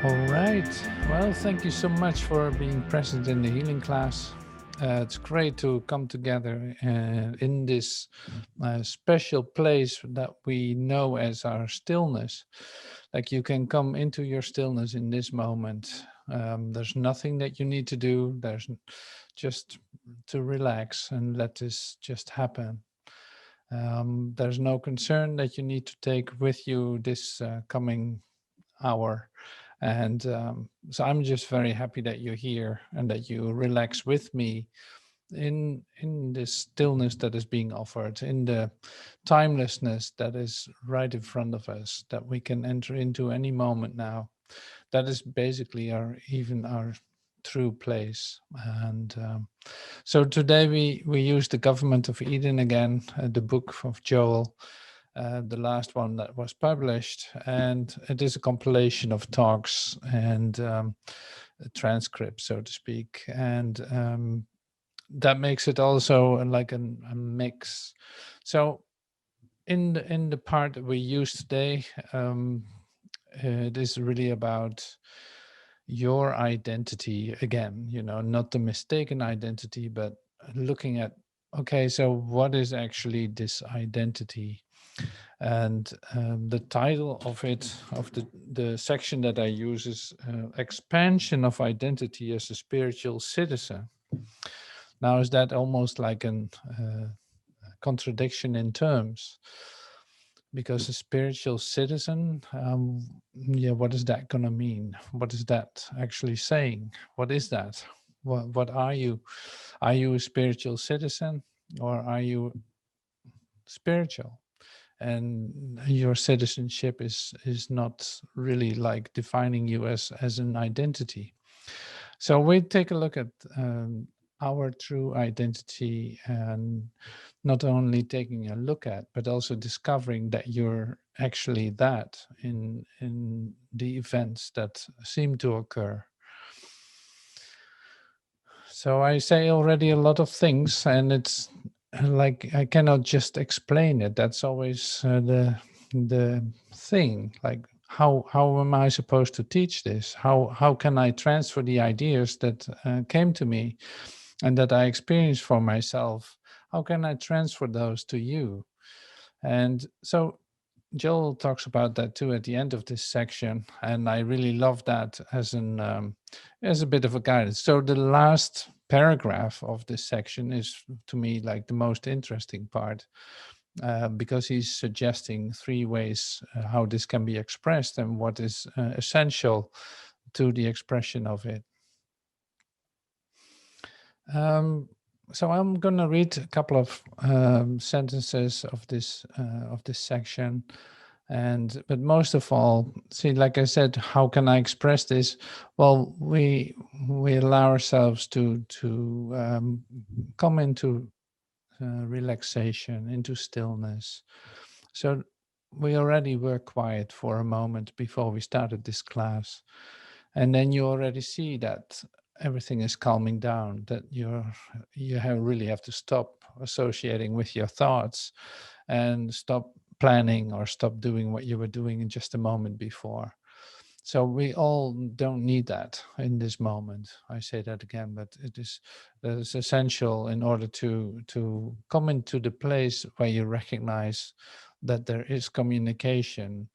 All right. Well, thank you so much for being present in the healing class. It's great to come together in this special place that we know as our stillness. Like you can come into your stillness in this moment. There's nothing that you need to do. Just to relax and let this just happen. There's no concern that you need to take with you this coming hour. And so I'm just very happy that you're here and that you relax with me in this stillness that is being offered, in the timelessness that is right in front of us, that we can enter into any moment now. That is basically our true place. And so today we use the Government of Eden again, the book of Joel, the last one that was published, and it is a compilation of talks and a transcript, so to speak, and that makes it also like a mix. So in the part that we use today, it is really about your identity again, not the mistaken identity, but looking at, okay, so what is actually this identity? And the title of it, of the section that I use, is Expansion of Identity as a Spiritual Citizen. Now, is that almost like a contradiction in terms? Because a spiritual citizen, yeah, what is that going to mean? What is that actually saying? What is that? What are you? Are you a spiritual citizen, or are you spiritual? And your citizenship is not really like defining you as an identity. So we take a look at our true identity, and not only taking a look at, but also discovering that you're actually that in the events that seem to occur. So I say already a lot of things, and it's like I cannot just explain it. That's always the thing. Like how am I supposed to teach this? How can I transfer the ideas that came to me and that I experienced for myself? How can I transfer those to you? And so Joel talks about that too at the end of this section, and I really love that as a bit of a guidance. So the last paragraph of this section is, to me, like the most interesting part, because he's suggesting three ways how this can be expressed and what is essential to the expression of it. So I'm going to read a couple of sentences of this section, but most of all, see, like I said, how can I express this? Well, we allow ourselves to come into relaxation, into stillness. So we already were quiet for a moment before we started this class, and then you already see that everything is calming down, that really have to stop associating with your thoughts and stop planning or stop doing what you were doing in just a moment before. So we all don't need that in this moment. I say that again, but that is essential in order to come into the place where you recognize that there is communication,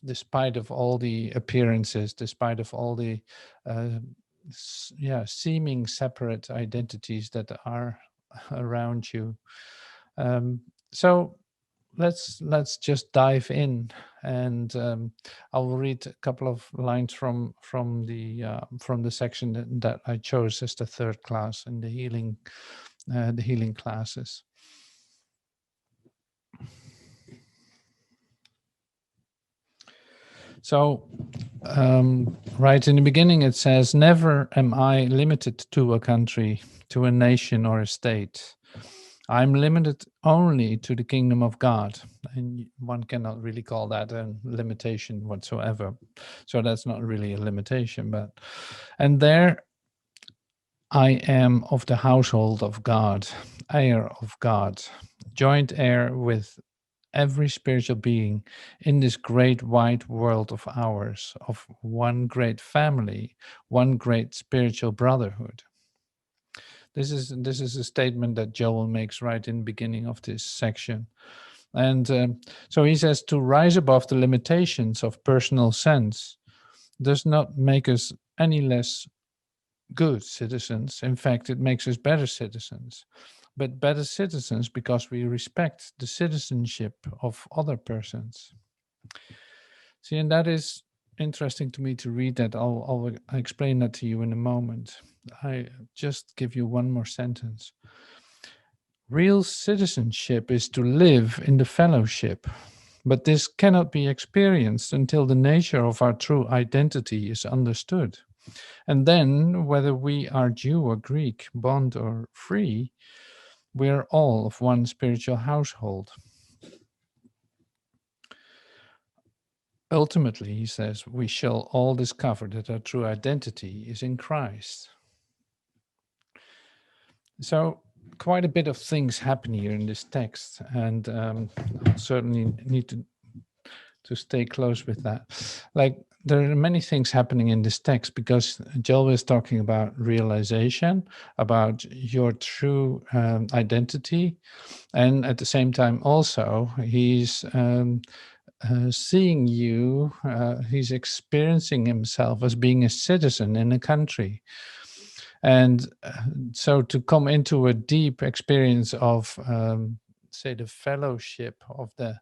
despite of all the appearances, despite of all the seeming separate identities that are around you. So let's just dive in, and I will read a couple of lines from the section that I chose as the third class in the healing classes. So, right in the beginning, it says, "Never am I limited to a country, to a nation, or a state. I'm limited only to the kingdom of God." And one cannot really call that a limitation whatsoever. So that's not really a limitation, and there I am of the household of God, heir of God, joint heir with every spiritual being in this great wide world of ours, of one great family, one great spiritual brotherhood. This is a statement that Joel makes right in the beginning of this section. And so he says, to rise above the limitations of personal sense does not make us any less good citizens. In fact, it makes us better citizens. But better citizens because we respect the citizenship of other persons. See, and that is interesting to me to read that. I'll explain that to you in a moment. I just give you one more sentence. Real citizenship is to live in the fellowship, but this cannot be experienced until the nature of our true identity is understood. And then, whether we are Jew or Greek, bond or free, we are all of one spiritual household. Ultimately, he says, we shall all discover that our true identity is in Christ. So, quite a bit of things happen here in this text, and I'll certainly need to stay close with that. Like, there are many things happening in this text because Joel is talking about realization, about your true identity, and at the same time, also, he's seeing you, he's experiencing himself as being a citizen in a country. And so to come into a deep experience of, say, the fellowship of the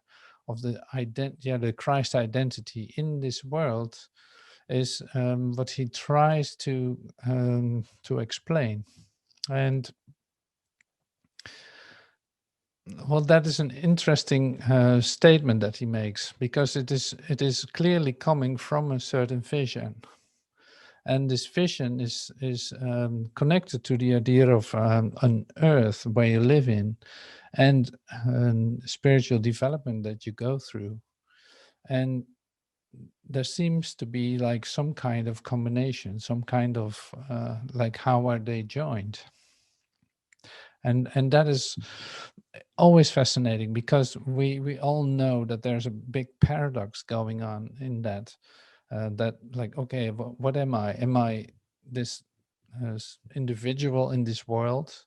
the Christ identity in this world is what he tries to explain. And well, that is an interesting statement that he makes, because it is clearly coming from a certain vision, and this vision is connected to the idea of an earth where you live in, and spiritual development that you go through, and there seems to be like some kind of combination, some kind of like, how are they joined? And that is always fascinating, because we all know that there's a big paradox going on in that, that like, okay, what am I? Am I this individual in this world,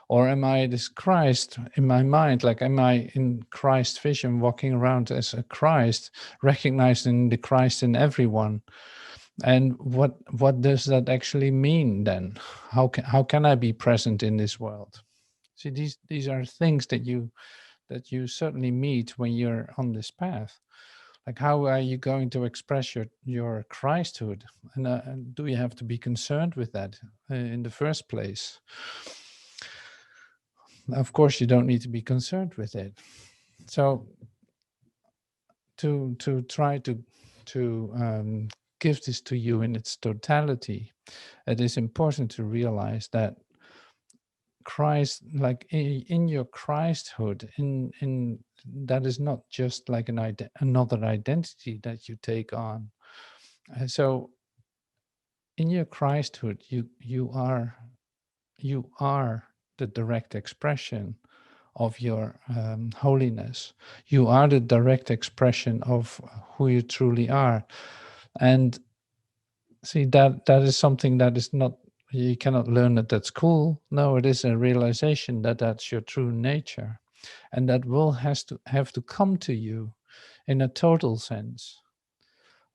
or am I this Christ in my mind? Like, am I in Christ's vision, walking around as a Christ, recognizing the Christ in everyone? And what does that actually mean then? How can I be present in this world? See, these are things that you certainly meet when you're on this path. Like, how are you going to express your Christhood, and do you have to be concerned with that in the first place? Of course, you don't need to be concerned with it. So, to try to give this to you in its totality, it is important to realize that Christ, like in your Christhood, in that is not just like another identity that you take on. So in your Christhood, you are the direct expression of your holiness. You are the direct expression of who you truly are. And see, that is something that is not, you cannot learn that at school. No, it is a realization that that's your true nature, and that will have to come to you in a total sense.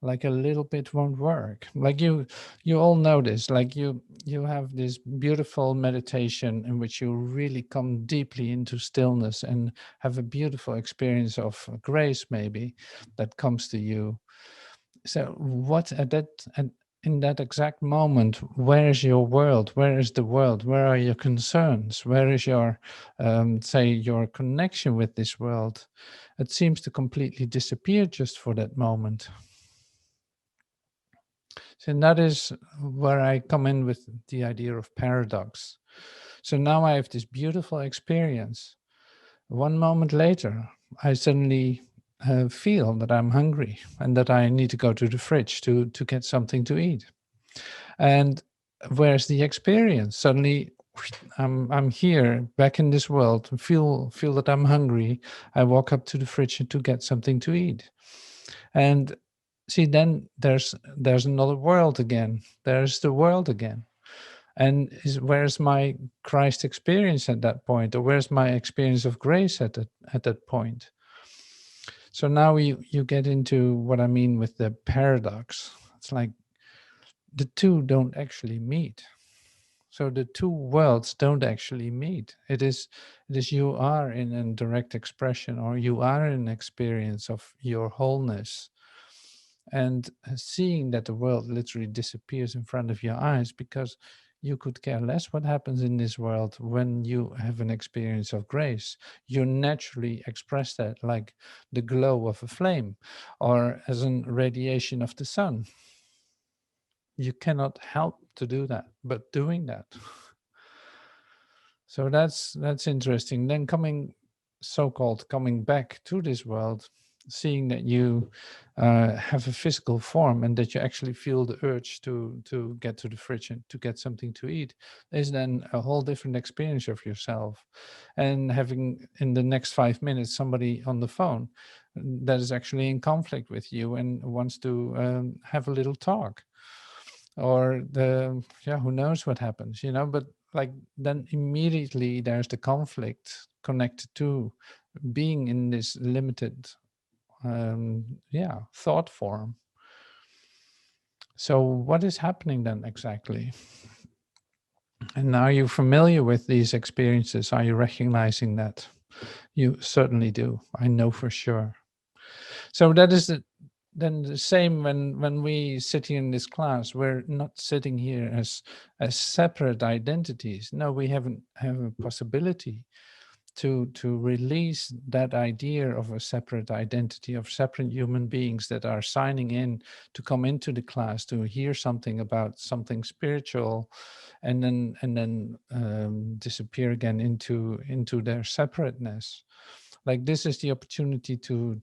Like, a little bit won't work. Like, you all know this. Like, you have this beautiful meditation in which you really come deeply into stillness and have a beautiful experience of grace, maybe, that comes to you. So what at that and in that exact moment, where is your world? Where is the world? Where are your concerns? Where is your say, your connection with this world? It seems to completely disappear just for that moment. So that is where I come in with the idea of paradox. So now I have this beautiful experience. One moment later, I suddenly feel that I'm hungry and that I need to go to the fridge to get something to eat. And where's the experience? Suddenly, I'm here back in this world. Feel that I'm hungry. I walk up to the fridge to get something to eat, and see, then there's another world again. There's the world again. And where's my Christ experience at that point, or where's my experience of grace at that point? So now you get into what I mean with the paradox. It's like the two don't actually meet. So the two worlds don't actually meet. It is you are in a direct expression, or you are in an experience of your wholeness, and seeing that the world literally disappears in front of your eyes, because you could care less what happens in this world. When you have an experience of grace, you naturally express that like the glow of a flame, or as a radiation of the sun. You cannot help to do that but doing that. So that's interesting. Then so-called coming back to this world, seeing that you have a physical form, and that you actually feel the urge to get to the fridge and to get something to eat, is then a whole different experience of yourself. And having in the next 5 minutes somebody on the phone that is actually in conflict with you and wants to have a little talk, or the yeah, who knows what happens, but like, then immediately there's the conflict connected to being in this limited thought form. So what is happening then exactly? And are you familiar with these experiences? Are you recognizing that? You certainly do, I know for sure. So that is then the same when we sit here in this class. We're not sitting here as separate identities. No, we have a possibility to release that idea of a separate identity, of separate human beings that are signing in to come into the class to hear something about something spiritual, and then disappear again into their separateness. Like, this is the opportunity to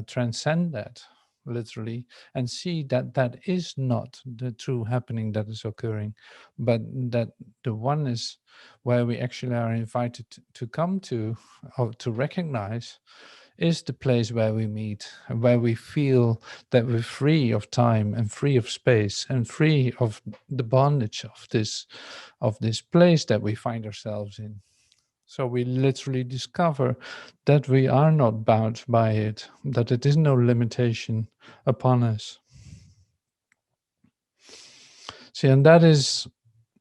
transcend that, literally, and see that that is not the true happening that is occurring, but that the one is where we actually are invited to come to, or to recognize, is the place where we meet, and where we feel that we're free of time and free of space and free of the bondage of this place that we find ourselves in. So we literally discover that we are not bound by it, that it is no limitation upon us. See, and that is,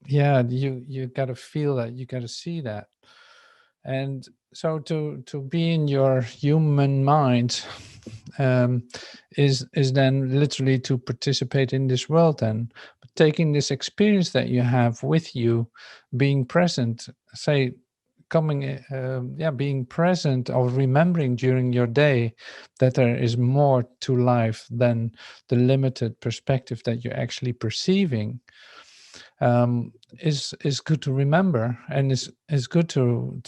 yeah, you got to feel that, you got to see that. And so to be in your human mind is then literally to participate in this world, then taking this experience that you have with you, being present, say, being present, or remembering during your day that there is more to life than the limited perspective that you're actually perceiving, is good to remember, and is good to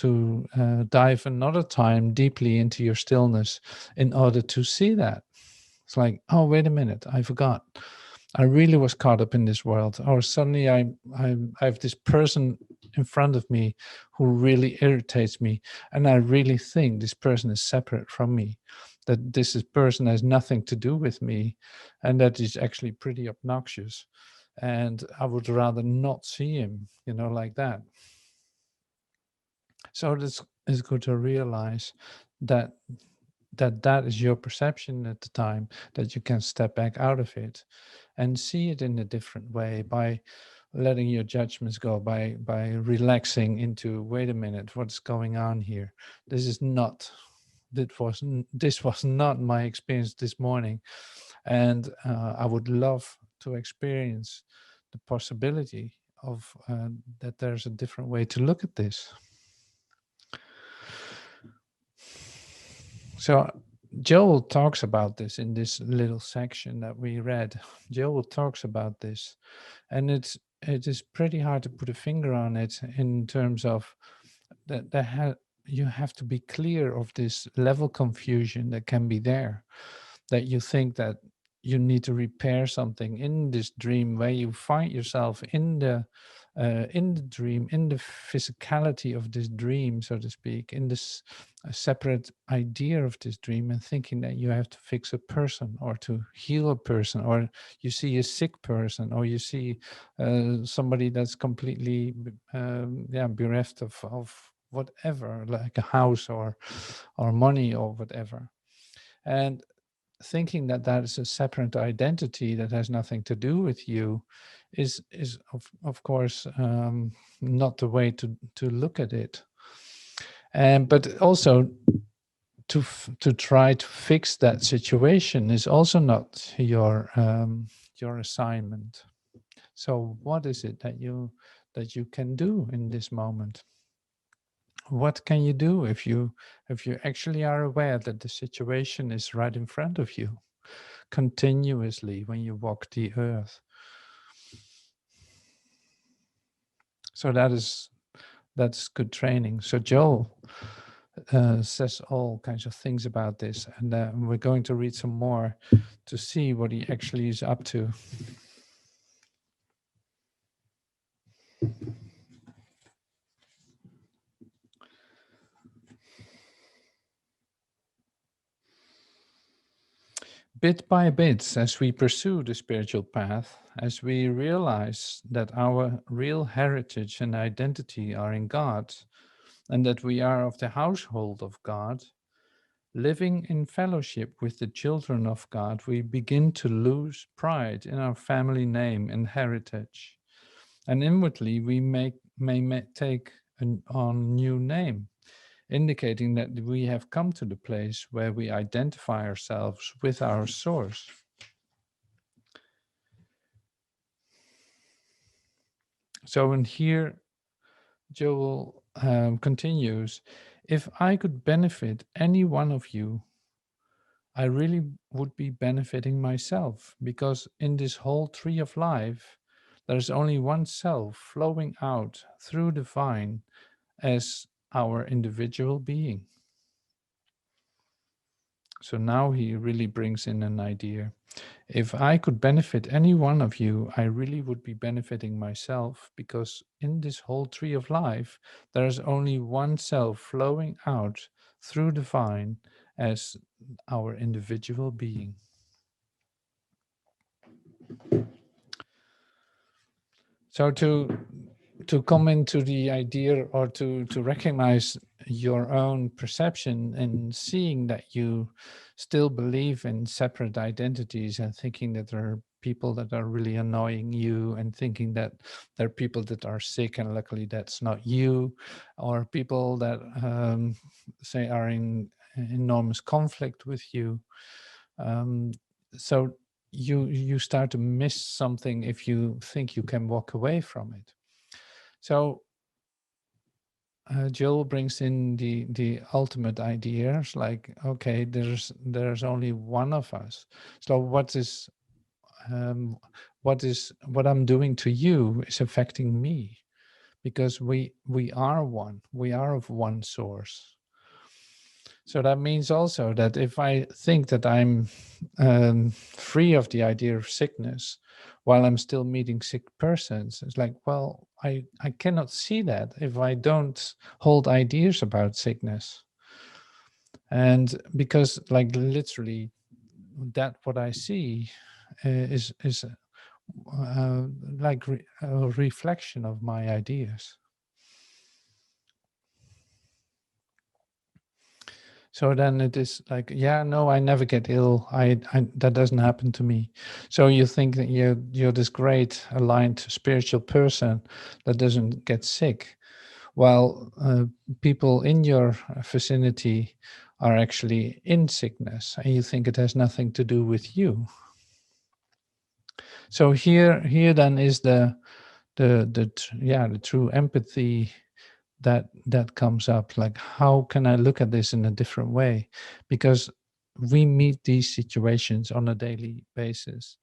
dive another time deeply into your stillness in order to see that. It's like, oh, wait a minute, I forgot. I really was caught up in this world. Or suddenly I have this person in front of me who really irritates me, and I really think this person is separate from me. That person has nothing to do with me, and that is actually pretty obnoxious. And I would rather not see him, like that. So this is good to realize that that is your perception at the time, that you can step back out of it and see it in a different way, by letting your judgments go, by relaxing into, wait a minute, what's going on here? This was not my experience this morning, and I would love to experience the possibility of that there's a different way to look at this. So Joel talks about this in this little section that we read. Joel talks about this, and it is pretty hard to put a finger on it, in terms of that you have to be clear of this level confusion that can be there, that you think that you need to repair something in this dream, where you find yourself in the in the dream, in the physicality of this dream, so to speak, in this separate idea of this dream, and thinking that you have to fix a person or to heal a person, or you see a sick person, or you see somebody that's completely bereft of whatever, like a house or money or whatever. And thinking that that is a separate identity that has nothing to do with you is of course not the way to look at it. And but also to try to fix that situation is also not your assignment. So what is it that you can do in this moment? What can you do if you actually are aware that the situation is right in front of you continuously when you walk the earth? So that's good training. So Joel says all kinds of things about this, and we're going to read some more to see what he actually is up to. Bit by bit, as we pursue the spiritual path, as we realize that our real heritage and identity are in God, and that we are of the household of God, living in fellowship with the children of God, we begin to lose pride in our family name and heritage. And inwardly, we may take on new name, indicating that we have come to the place where we identify ourselves with our source. So, in here, Joel continues, if I could benefit any one of you, I really would be benefiting myself, because in this whole tree of life, there's only one self flowing out through the vine as our individual being. So now he really brings in an idea. If I could benefit any one of you, I really would be benefiting myself, because in this whole tree of life, there is only one self flowing out through the vine as our individual being. So to come into the idea, or to recognize your own perception and seeing that you still believe in separate identities, and thinking that there are people that are really annoying you, and thinking that there are people that are sick and luckily that's not you, or people that say are in enormous conflict with you. So you start to miss something if you think you can walk away from it. So Joel brings in the ultimate ideas, like, okay, there's only one of us. So um, what I'm doing to you is affecting me, because we are one. We are of one source. So that means also that if I think that I'm free of the idea of sickness while I'm still meeting sick persons, it's like, well, I cannot see that if I don't hold ideas about sickness. And because, like, literally, that what I see is like a reflection of my ideas. So then it is like, yeah, no, I never get ill. I that doesn't happen to me. So you think that you're this great aligned spiritual person that doesn't get sick, while people in your vicinity are actually in sickness, and you think it has nothing to do with you. So here then is the true empathy that comes up, like, how can I look at this in a different way? Because we meet these situations on a daily basis.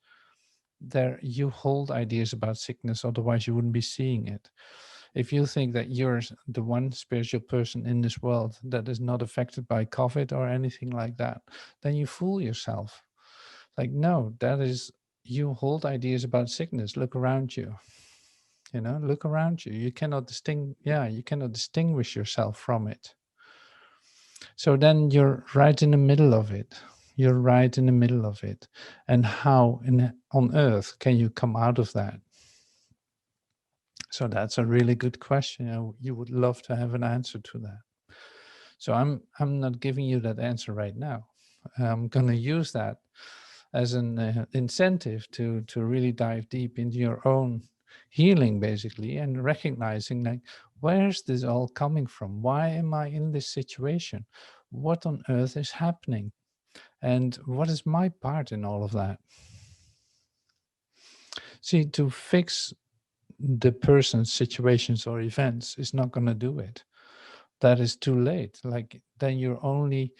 There you hold ideas about sickness, otherwise you wouldn't be seeing it. If you think that you're the one spiritual person in this world that is not affected by COVID or anything like that, then you fool yourself. Like, no, that is, you hold ideas about sickness. Look around you. look around you. You cannot distinguish yourself from it. So then you're right in the middle of it. You're right in the middle of it. And how on earth can you come out of that? So that's a really good question. You would love to have an answer to that. So I'm not giving you that answer right now. I'm going to use that as an incentive to really dive deep into your own healing, basically, and recognizing, like, where's this all coming from? Why am I in this situation? What on earth is happening? And what is my part in all of that? See, to fix the person's situations or events is not going to do it. That is too late. Like, then you're only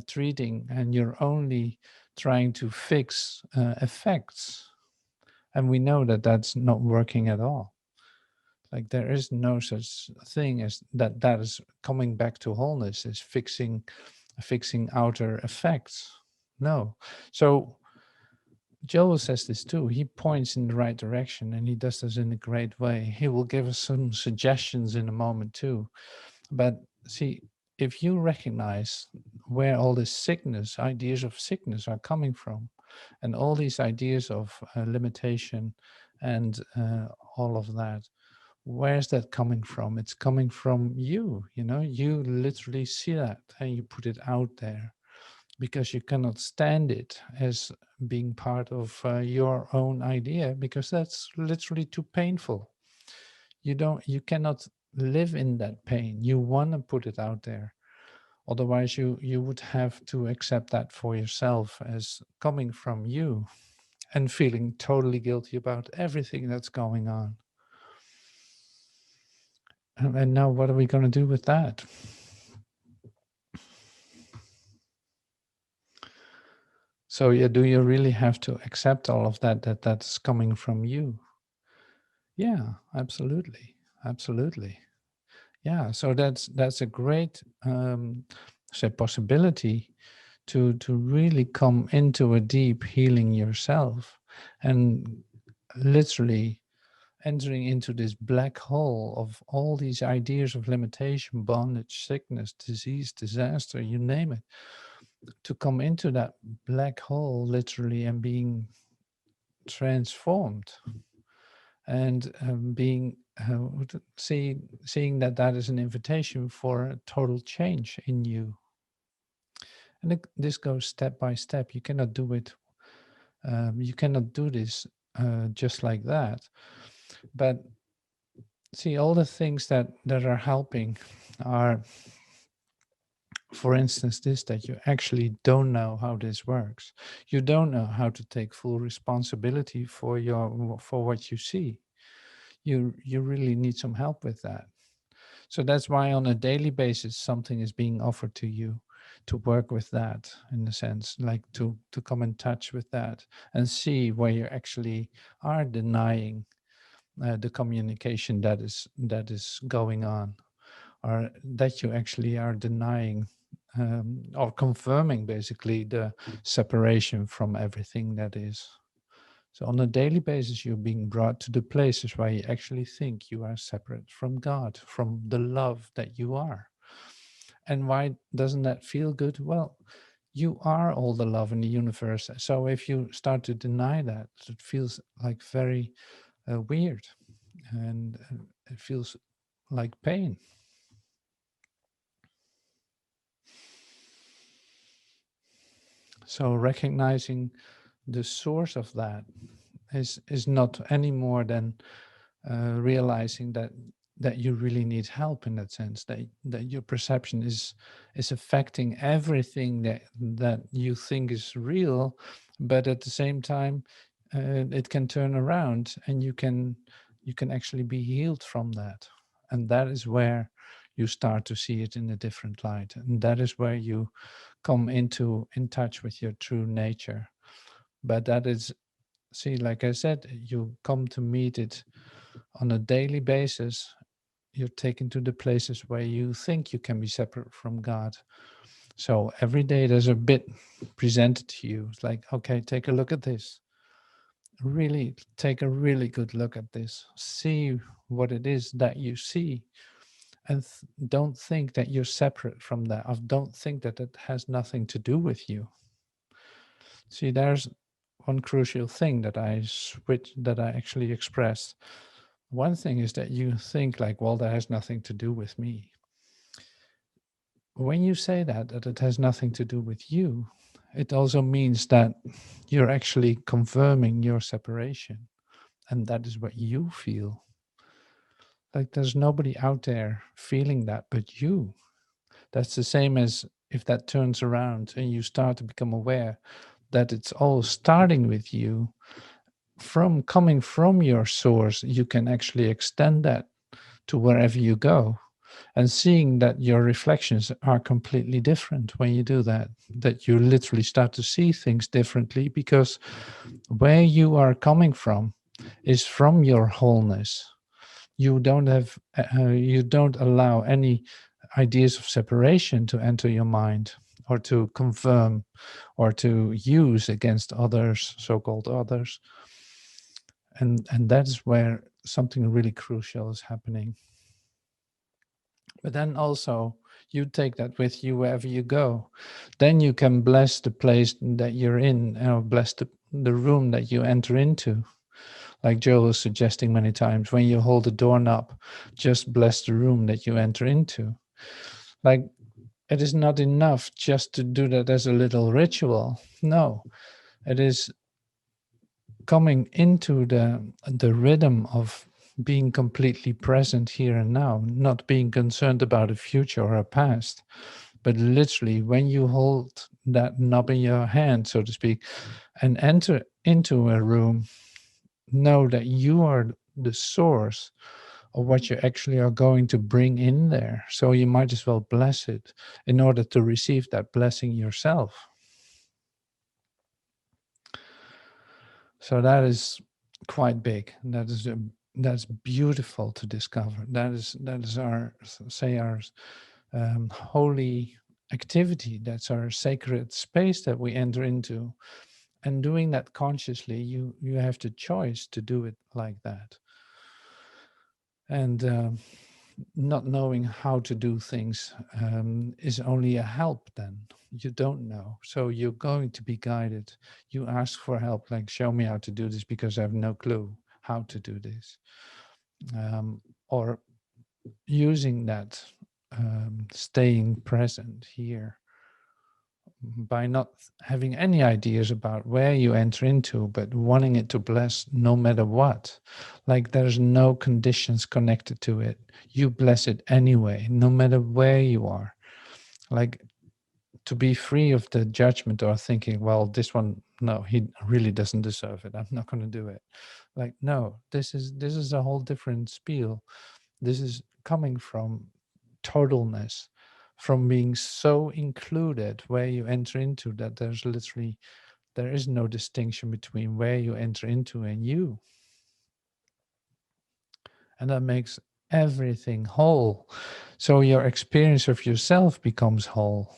treating, and you're only trying to fix effects. And we know that that's not working at all. Like, there is no such thing as that is coming back to wholeness, is fixing outer effects. No. So Joel says this too. He points in the right direction, and he does this in a great way. He will give us some suggestions in a moment too. But see, if you recognize where all this sickness, ideas of sickness are coming from, and all these ideas of limitation and all of that, where's that coming from? It's coming from you. You literally see that and you put it out there because you cannot stand it as being part of your own idea, because that's literally too painful. You cannot live in that pain. You want to put it out there. Otherwise, you would have to accept that for yourself as coming from you, and feeling totally guilty about everything that's going on. And now what are we going to do with that? So yeah, do you really have to accept all of that's coming from you? Yeah, absolutely. Absolutely. Yeah, so that's a great say possibility to really come into a deep healing yourself, and literally entering into this black hole of all these ideas of limitation, bondage, sickness, disease, disaster, you name it, to come into that black hole literally and being transformed, and being seeing that is an invitation for a total change in you. And this goes step by step. You cannot do it. You cannot do this just like that. But see, all the things that are helping are, for instance, this, that you actually don't know how this works. You don't know how to take full responsibility for what you see. You really need some help with that. So that's why on a daily basis something is being offered to you to work with that, in a sense, like to come in touch with that and see where you actually are denying the communication that is going on, or that you actually are denying or confirming basically the separation from everything that is. So on a daily basis, you're being brought to the places where you actually think you are separate from God, from the love that you are. And why doesn't that feel good? Well, you are all the love in the universe. So if you start to deny that, it feels like very weird, and it feels like pain. So recognizing the source of that is not any more than realizing that you really need help, in that sense, that your perception is affecting everything that you think is real, but at the same time it can turn around, and you can actually be healed from that. And that is where you start to see it in a different light, and that is where you come in touch with your true nature. But that is, see, like I said, you come to meet it on a daily basis. You're taken to the places where you think you can be separate from God. So every day there's a bit presented to you. It's like, okay, take a look at this. really take a really good look at this. See what it is that you see, and don't think that you're separate from that. I don't think that it has nothing to do with you. See, there's one crucial thing that I actually expressed. One thing is that you think like, well, that has nothing to do with me. When you say that it has nothing to do with you, it also means that you're actually confirming your separation, and that is what you feel. Like there's nobody out there feeling that but you. That's the same as if that turns around and you start to become aware that it's all starting with you, from coming from your source, you can actually extend that to wherever you go, and seeing that your reflections are completely different when you do that, that you literally start to see things differently, because where you are coming from is from your wholeness. You don't allow any ideas of separation to enter your mind, or to confirm, or to use against others, so-called others. And that's where something really crucial is happening. But then also, you take that with you wherever you go. Then you can bless the place that you're in, or bless the room that you enter into. Like Joe was suggesting many times, when you hold the doorknob, just bless the room that you enter into. Like, it is not enough just to do that as a little ritual. No, it is coming into the rhythm of being completely present here and now, not being concerned about a future or a past, but literally when you hold that knob in your hand, so to speak, and enter into a room, know that you are the source of what you actually are going to bring in there. So you might as well bless it in order to receive that blessing yourself. So that is quite big. That's beautiful to discover. That is our, say, our holy activity. That's our sacred space that we enter into, and doing that consciously, you have the choice to do it like that. And not knowing how to do things is only a help. Then you don't know, so you're going to be guided. You ask for help, like, show me how to do this, because I have no clue how to do this. Or using that, staying present here, by not having any ideas about where you enter into, but wanting it to bless no matter what. Like there's no conditions connected to it. You bless it anyway, no matter where you are. Like, to be free of the judgment or thinking, well, this one, no, he really doesn't deserve it, I'm not going to do it. Like, no, this is a whole different spiel. This is coming from totalness, from being so included where you enter into, that there is no distinction between where you enter into and you. And that makes everything whole. So your experience of yourself becomes whole.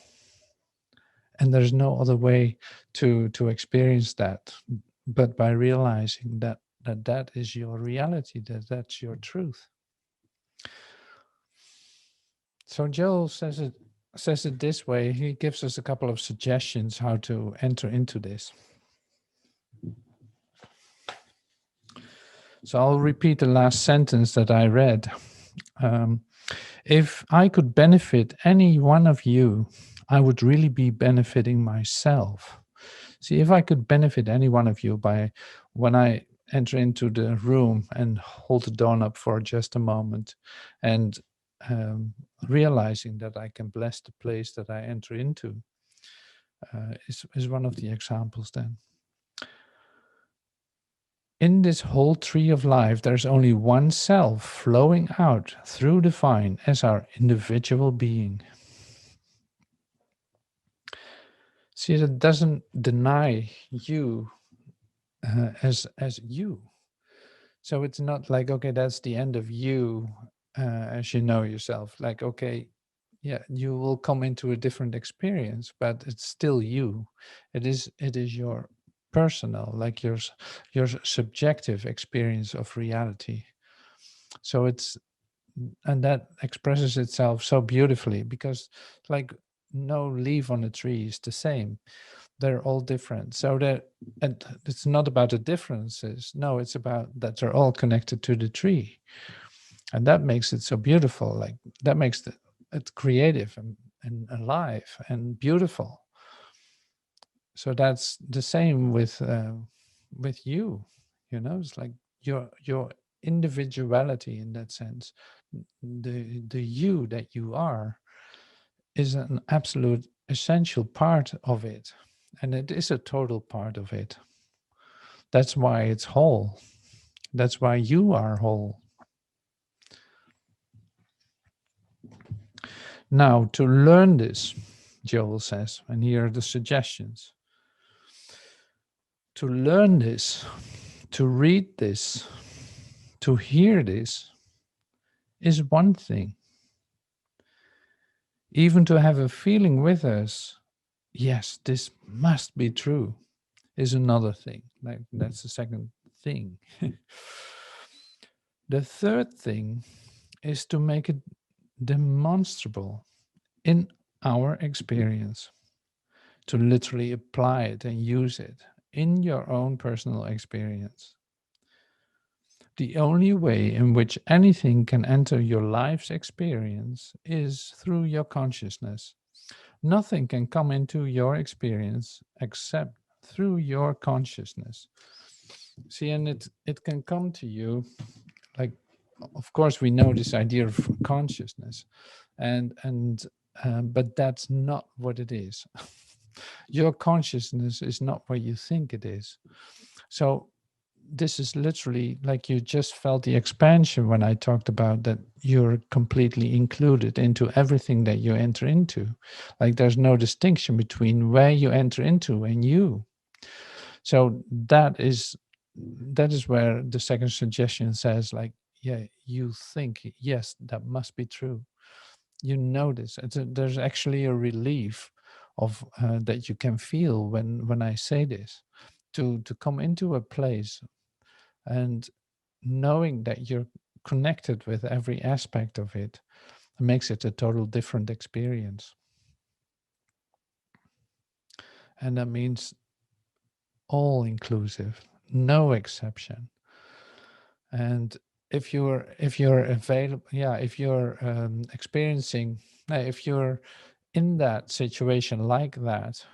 And there's no other way to experience that, but by realizing that is your reality, that's your truth. So Joel says it this way. He gives us a couple of suggestions how to enter into this. So I'll repeat the last sentence that I read. If I could benefit any one of you, I would really be benefiting myself. See, if I could benefit any one of you by, when I enter into the room and hold the doorknob for just a moment, and realizing that I can bless the place that I enter into, is one of the examples then. In this whole tree of life, there's only one self flowing out through the vine as our individual being. See, that doesn't deny you as you. So it's not like, okay, that's the end of you as you know yourself. Like, okay, yeah, you will come into a different experience, but it's still you. It is your personal, like your subjective experience of reality. So it's, and that expresses itself so beautifully, because like no leaf on a tree is the same. They're all different. So that, and it's not about the differences. No, it's about that they're all connected to the tree, and that makes it so beautiful. Like that makes it creative and alive and beautiful. So that's the same with you. You know, it's like your individuality in that sense. The you that you are is an absolute essential part of it, and it is a total part of it. That's why it's whole. That's why you are whole. Now, to learn this, Joel says, and here are the suggestions. To learn this, to read this, to hear this is one thing. Even to have a feeling with us, yes, this must be true, is another thing. Like that's the second thing. The third thing is to make it demonstrable in our experience, to literally apply it and use it in your own personal experience. The only way in which anything can enter your life's experience is through your consciousness. Nothing can come into your experience except through your consciousness. See, and it can come to you like, of course we know this idea of consciousness, and but that's not what it is. Your consciousness is not what you think it is. So this is literally like you just felt the expansion when I talked about that you're completely included into everything that you enter into. Like there's no distinction between where you enter into and you. So that is where the second suggestion says, like, yeah, you think, yes, that must be true. You know this. There's actually a relief of that you can feel when I say this, to come into a place and knowing that you're connected with every aspect of it makes it a total different experience. And that means all inclusive, no exception. And if you're available, yeah, if you're experiencing, if you're in that situation like that,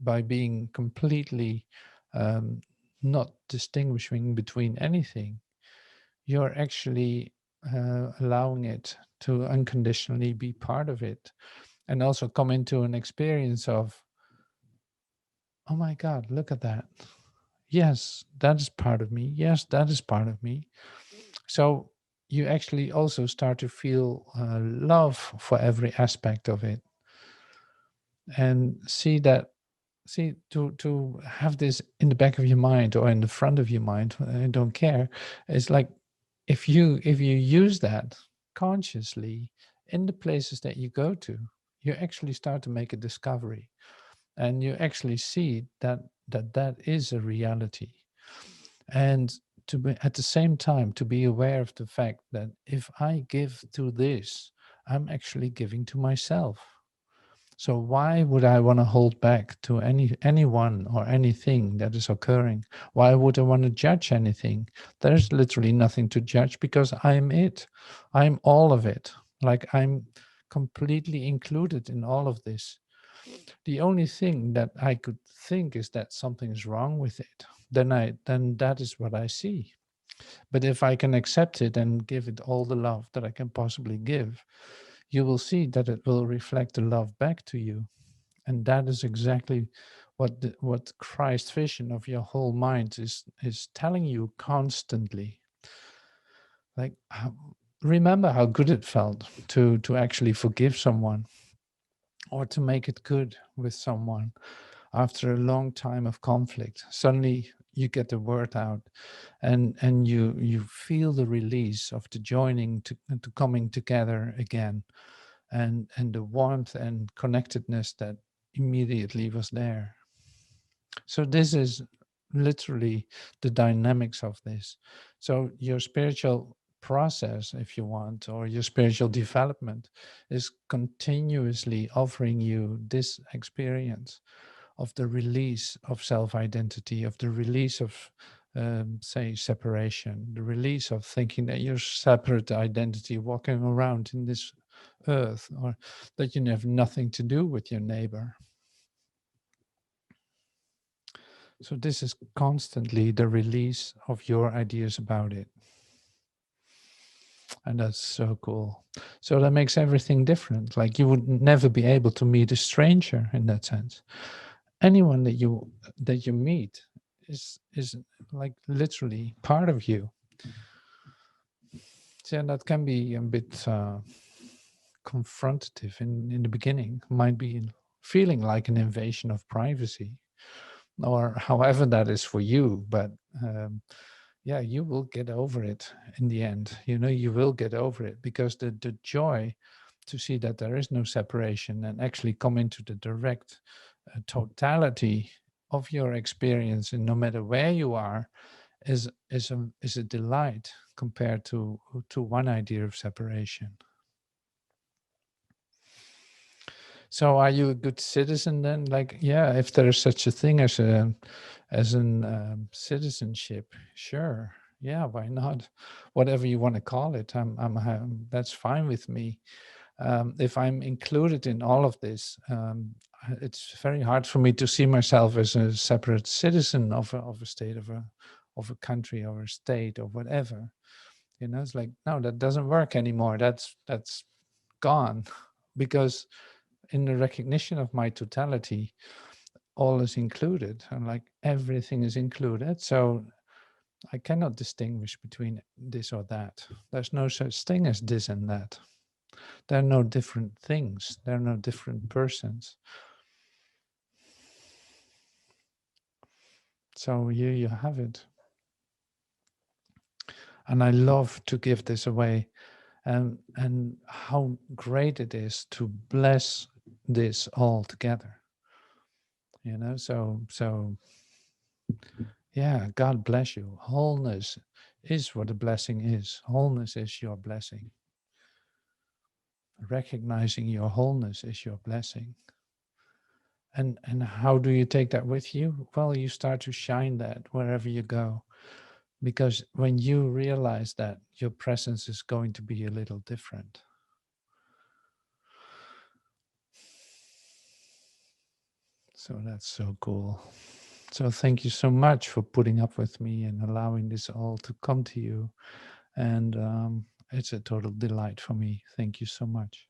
by being completely um, not distinguishing between anything, you're actually allowing it to unconditionally be part of it, and also come into an experience of, oh my God, look at that. Yes, that is part of me. Yes, that is part of me. So you actually also start to feel love for every aspect of it, and see to have this in the back of your mind or in the front of your mind, I don't care. It's like if you use that consciously in the places that you go to, you actually start to make a discovery, and you actually see that is a reality. And to be at the same time to be aware of the fact that if I give to this, I'm actually giving to myself. So why would I want to hold back to anyone or anything that is occurring? Why would I want to judge anything? There's literally nothing to judge, because I'm it. I'm all of it. Like I'm completely included in all of this. The only thing that I could think is that something is wrong with it. Then that is what I see. But if I can accept it and give it all the love that I can possibly give, you will see that it will reflect the love back to you. And that is exactly what Christ's vision of your whole mind is telling you constantly. Like, remember how good it felt to actually forgive someone, or to make it good with someone after a long time of conflict. Suddenly you get the word out, and you feel the release of the joining to coming together again, and the warmth and connectedness that immediately was there. So this is literally the dynamics of this. So your spiritual process, if you want, or your spiritual development is continuously offering you this experience of the release of self-identity, of the release of say separation, the release of thinking that you're separate identity walking around in this earth, or that you have nothing to do with your neighbor. So this is constantly the release of your ideas about it. And that's so cool. So that makes everything different. Like you would never be able to meet a stranger in that sense. Anyone that you meet is like literally part of you. So that can be a bit confrontative in the beginning. Might be feeling like an invasion of privacy, or however that is for you. But yeah, you will get over it in the end. You will get over it, because the joy to see that there is no separation and actually come into the direct totality of your experience, and no matter where you are, is a delight compared to one idea of separation. So are you a good citizen then? Like, yeah, if there is such a thing as an citizenship, sure. Yeah, why not? Whatever you want to call it, that's fine with me. If I'm included in all of this, it's very hard for me to see myself as a separate citizen of a state, of a country or a state or whatever. It's like, no, that doesn't work anymore. That's gone, because in the recognition of my totality, all is included, and like everything is included. So I cannot distinguish between this or that. There's no such thing as this and that. There are no different things. There are no different persons. So here you have it. And I love to give this away, and how great it is to bless this all together. So yeah, God bless you. Wholeness is what a blessing is. Wholeness is your blessing. Recognizing your wholeness is your blessing. And how do you take that with you? Well, you start to shine that wherever you go. Because when you realize that, your presence is going to be a little different. So that's so cool. So thank you so much for putting up with me and allowing this all to come to you. And it's a total delight for me. Thank you so much.